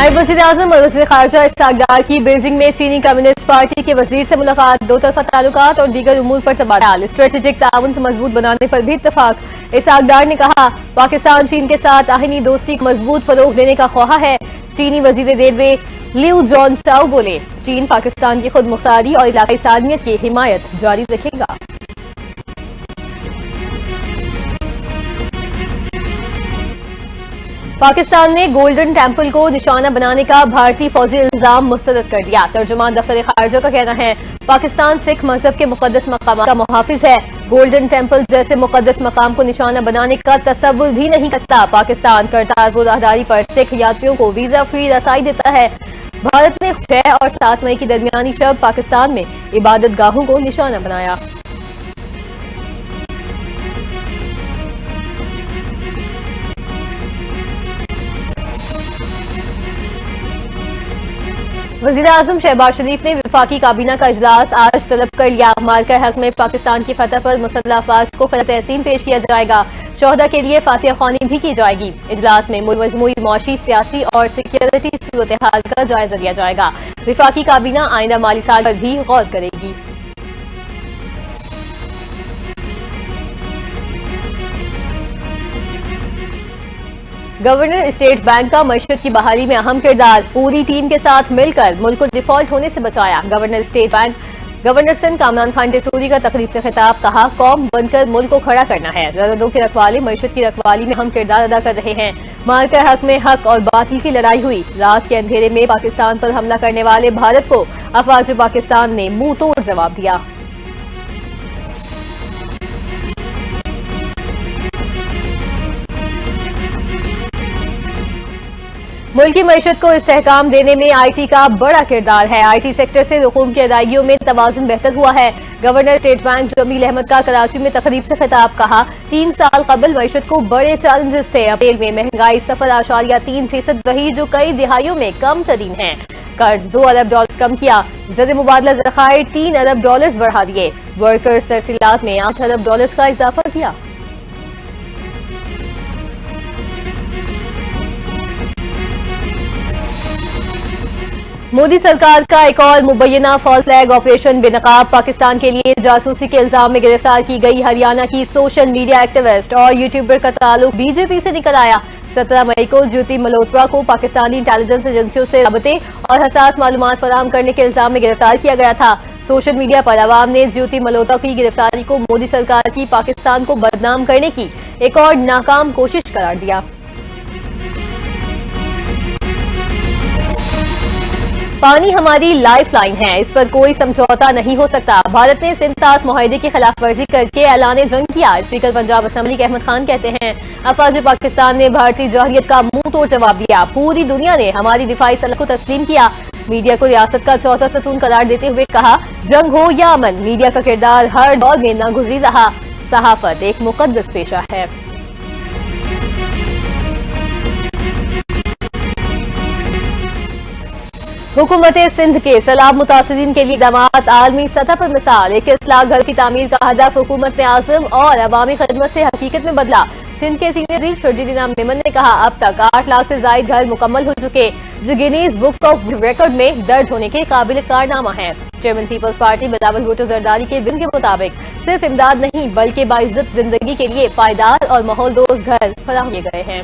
नायब वज़ीर-ए-आज़म और वज़ीर ख़ारजा इसहाक़ डार की बीजिंग में चीनी कम्युनिस्ट पार्टी के वज़ीर से मुलाकात, दो तरफ़ा ताल्लुकात और दीगर उमूर पर तबादला, स्ट्रेटेजिक ताउन मजबूत बनाने पर भी इत्तफ़ाक़। इसहाक़ डार ने कहा, पाकिस्तान चीन के साथ आहिनी दोस्ती को मजबूत फ़रोग़ देने का ख्वाह है। चीनी वज़ीर रेलवे लिऊ जॉन चाओ बोले, चीन पाकिस्तान की खुद मुख्तारी और इलाक़ाई सालमियत की हिमायत जारी रखेगा। पाकिस्तान ने गोल्डन टेम्पल को निशाना बनाने का भारतीय फौजी इल्जाम मुस्तरद कर दिया। तर्जुमान दफ्तर खारजा का कहना है, पाकिस्तान सिख मजहब के मुकद्दस मकाम का मुहाफिज है। गोल्डन टेम्पल जैसे मुकद्दस मकाम को निशाना बनाने का तसव्वुर भी नहीं करता। पाकिस्तान करतारपुर राहदारी पर सिख यात्रियों को वीजा फ्री रसाई देता है। भारत ने 6 और 7 मई की दरमियानी शब पाकिस्तान में इबादत गाहों को निशाना बनाया। वज़ीर-ए-आज़म शहबाज शरीफ ने वफाकी काबीना का इजलास आज तलब कर लिया। मार्का हक में पाकिस्तान की फतह पर मुसल्लह अफवाज को खिरात तहसीन पेश किया जाएगा। शोहदा के लिए फातिहा ख्वानी भी की जाएगी। इजलास में मजमूई मुआशी, सियासी और सिक्योरिटी सूरत हाल का जायजा लिया जाएगा। वफाकी काबीना आइंदा माली साल पर भी गौर करेगी। गवर्नर स्टेट बैंक का मईशत की बहाली में अहम किरदार, पूरी टीम के साथ मिलकर मुल्क को डिफॉल्ट होने से बचाया। Governor state bank governor Sindh Kamran Khan Tessori का तकरीब से खिताब, कहा, कौम बनकर मुल्क को खड़ा करना है। जरूरतों के रखवाले मईशत की रखवाली में अहम किरदार अदा कर रहे हैं। मार्का हक में हक और बातिल की लड़ाई हुई। रात के अंधेरे में पाकिस्तान पर हमला करने वाले भारत को अफवाज पाकिस्तान ने मुंह तोड़ जवाब दिया। मुल्क की मईशत को इस्तेहकाम देने में IT का बड़ा किरदार है। IT सेक्टर से रकूम की अदायगियों में तवाज़ुन बेहतर हुआ है। Governor state bank Jameel Ahmed का कराची में तकरीब से खिताब, कहा, 3 साल कबल मईशत को बड़े चैलेंजेस से अप्रैल में महंगाई 0.3% रही, जो कई दिहाइयों में कम तरीन है। कर्ज $2 अरब कम किया। ज़र मुबादला ज़खायर $3 अरब बढ़ा दिए। वर्कर्स तरसीलात में $8 अरब का इजाफा किया। मोदी सरकार का एक और मुबैना फॉल्स फ्लैग ऑपरेशन बेनकाब, पाकिस्तान के लिए जासूसी के इल्जाम में गिरफ्तार की गई हरियाणा की सोशल मीडिया एक्टिविस्ट और यूट्यूबर का ताल्लुक बीजेपी से निकल आया। 17 मई को ज्योति मल्होत्रा को पाकिस्तानी इंटेलिजेंस एजेंसियों से राबते और हसास मालूमात फराहम करने के इल्जाम में गिरफ्तार किया गया था। सोशल मीडिया पर अवाम ने ज्योति मल्होत्रा की गिरफ्तारी को मोदी सरकार की पाकिस्तान को बदनाम करने की एक और नाकाम कोशिश करार दिया। पानी हमारी लाइफ लाइन है, इस पर कोई समझौता नहीं हो सकता। भारत ने सिंध-तास मुआहदे की खिलाफ वर्जी करके ऐलान जंग किया। स्पीकर पंजाब असेंबली के अहमद खान कहते हैं, अफवाज पाकिस्तान ने भारतीय जौहरियत का मुंह तोड़ जवाब दिया। पूरी दुनिया ने हमारी दिफाई सलाह को तस्लीम किया। मीडिया को रियासत का चौथा सतून करार देते हुए कहा, जंग हो या अमन, मीडिया का किरदार हर दौर में नागुज़ीर रहा। सहाफत एक मुकद्दस पेशा है। हुकूमत सिंध के सैलाब मुतासिरीन के लिए इक़दामात, आलमी सतह पर मिसाल। 21 लाख घर की तामीर का हदफ हुकूमत ने आज़म और अवामी खदमत से हकीकत में बदला। सिंध के सीनियर वज़ीर शर्जील मेमन ने कहा, अब तक 8 लाख से ज़ायद घर मुकम्मल हो चुके, जो गिनीज बुक ऑफ रिकॉर्ड में दर्ज होने के काबिल कारनामा है। Chairman peoples party Bilawal Bhutto Zardari के विन के मुताबिक सिर्फ इमदाद नहीं बल्कि बाइज्जत जिंदगी के लिए पायदार और माहौल दोस्त घर फराहम किए गए हैं।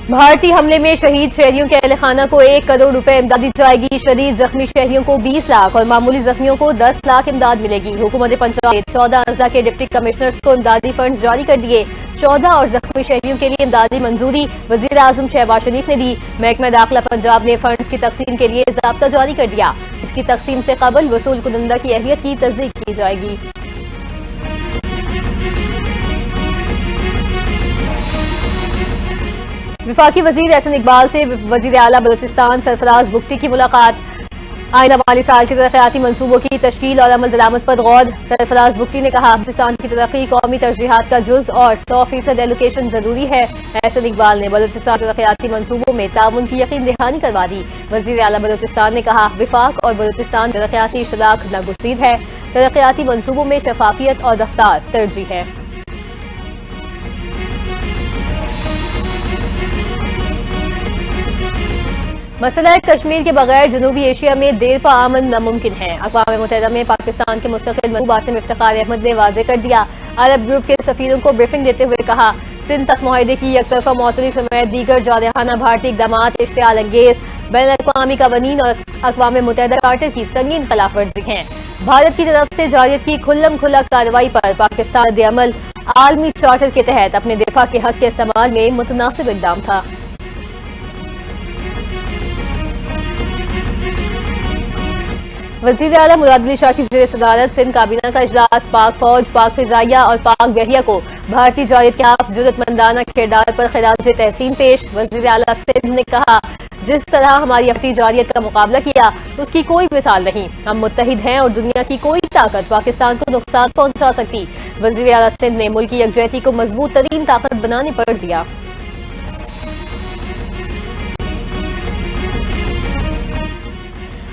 भारतीय हमले में शहीद शहरियों के अहले खाना को 1 करोड़ रुपए इमदाद दी जाएगी। शदीद जख्मी शहरियों को 20 लाख और मामूली जख्मियों को 10 लाख इमदाद मिलेगी। हुकूमत पंजाब ने 14 अजला के डिप्टी कमिश्नर्स को इमदादी फंड जारी कर दिए। 14 और जख्मी शहरियों के लिए इमदादी मंजूरी वज़ीर-ए-आज़म शहबाज शरीफ ने दी। महकमा दाखिला पंजाब ने फंड्स की तकसीम के लिए ज़ाब्ता जारी कर दिया। इसकी तकसीम से कबल वसूल कुनंदा की अहलियत की तस्दीक की जाएगी। वफाकी वजीर एहसन इकबाल से वजीर आला बलोचिस्तान सरफराज बुगटी की मुलाकात। आइंदा माली साल के तरक्याती मनसूबों की तश्कील और अमल दरामद पर गौर। सरफराज बुगटी ने कहा, बलोचिस्तान की तरक्की कौमी तरजीहात का जुज़ और 100% एलोकेशन जरूरी है। एहसन इकबाल ने बलोचिस्तान के तरक्याती मनसूबों में ताउन की यकीन दहानी करवा दी। वजीर आला बलोचिस्तान ने कहा, विफाक और बलोचिस्तान तरक्याती शराक नागुज़ीर है। तरक्याती मनसूबों में शफाफियत और रफ्तार तरजीह है। मसला कश्मीर के बगैर जनूबी एशिया में देर पा आमन नामुमकिन है। अक़वाम मुत्तहिदा में पाकिस्तान के मुस्तक़िल मंदूब आसिम इफ्तिखार अहमद ने वाज़ेह कर दिया। अरब ग्रुप के सफीरों को ब्रीफिंग देते हुए कहा, सिंध तस मुआहदे की यकतरफा मौतरी समेत दीगर जारहाना भारतीय इक़दाम इश्तिआल अंगेज बैनुल-अक़वामी कवानीन और अक़वाम मुत्तहिदा चार्टर की संगीन खिलाफवर्जी हैं। भारत की तरफ से जारियत की खुल्लम खुल्ला कार्रवाई पर पाकिस्तान रद्द-ए-अमल आलमी चार्टर के तहत अपने दिफा के हक के इस्तेमाल में मुतनासिब इक़दाम था। वज़ीर आला मुराद अली शाह की ज़ेर सदारत सिंध काबीना का इजलास पाक फौज, पाक फिजाइया और पाक बहरिया को भारतीय जारियत के खिलाफ जुर्रतमंदाना किरदार पर खिराज तहसीन पेश। वज़ीर आला सिंध ने कहा, जिस तरह हमारी अपनी जारियत का मुकाबला किया उसकी कोई मिसाल नहीं। हम मुत्तहिद हैं और दुनिया की कोई ताकत पाकिस्तान को नुकसान पहुंचा सकती। वज़ीर आला सिंध ने मुल्क की यकजहती को मजबूत तरीन ताकत बनाने पर दिया।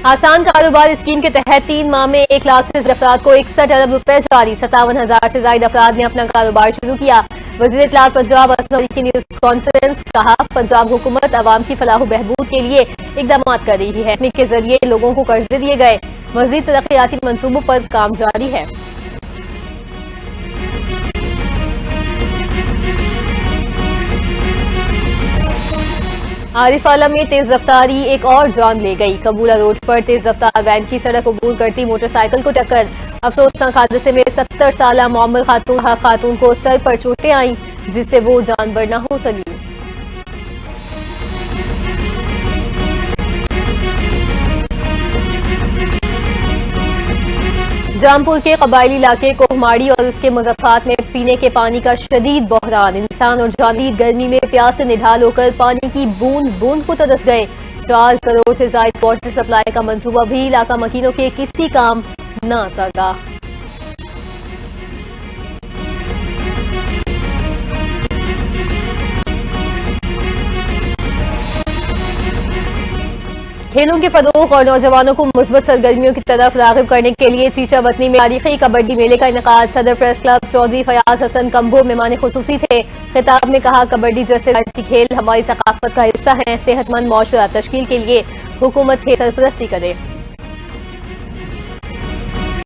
आसान कारोबार स्कीम के तहत 3 माह में 1 लाख से ज्यादा अफराद को 61 अरब रुपए जारी। 57,000 से ज्यादा अफराद ने अपना कारोबार शुरू किया। वज़ीर इत्तलात पंजाब असम मलिक की न्यूज कॉन्फ्रेंस कहा, पंजाब हुकूमत अवाम की फलाह बहबूद के लिए इकदाम कर रही है। के जरिए लोगों को कर्जे दिए गए। मजीद तरक्याती मंसूबों पर काम जारी है। आरिफ आला में तेज रफ्तारी एक और जान ले गई। कबूला रोड पर तेज रफ्तार वैन की सड़क अबूर करती मोटरसाइकिल को टक्कर। अफसोसनाक हादसे में 70 साला मोहम्मद खातून को सर पर चोटें आईं, जिससे वो जानबर न हो सकी। जामपुर के कबायली इलाके कोहमाड़ी और उसके मुज़फ़्फ़रात में पीने के पानी का शदीद बहरान। इंसान और जानवर गर्मी में प्यास से निढाल होकर पानी की बूंद बूंद को तरस गए। 4 करोड़ से ज़ायद वाटर सप्लाई का मंसूबा भी इलाका मकीनों के किसी काम न आ सका। खेलों के फरोग और नौजवानों को मुस्बत सरगर्मियों की तरफ राग़िब करने के लिए चीचा वतनी में तारीखी कबड्डी मेले का इनेकाद। सदर प्रेस क्लब चौधरी फयाज हसन कंबो मेहमान खुसूसी थे। खिताब में कहा, कबड्डी जैसे भारतीय खेल हमारी सकाफत का हिस्सा हैं। सेहतमंद माशरा तश्कील के लिए हुकूमत खेल सरपरस्ती करे।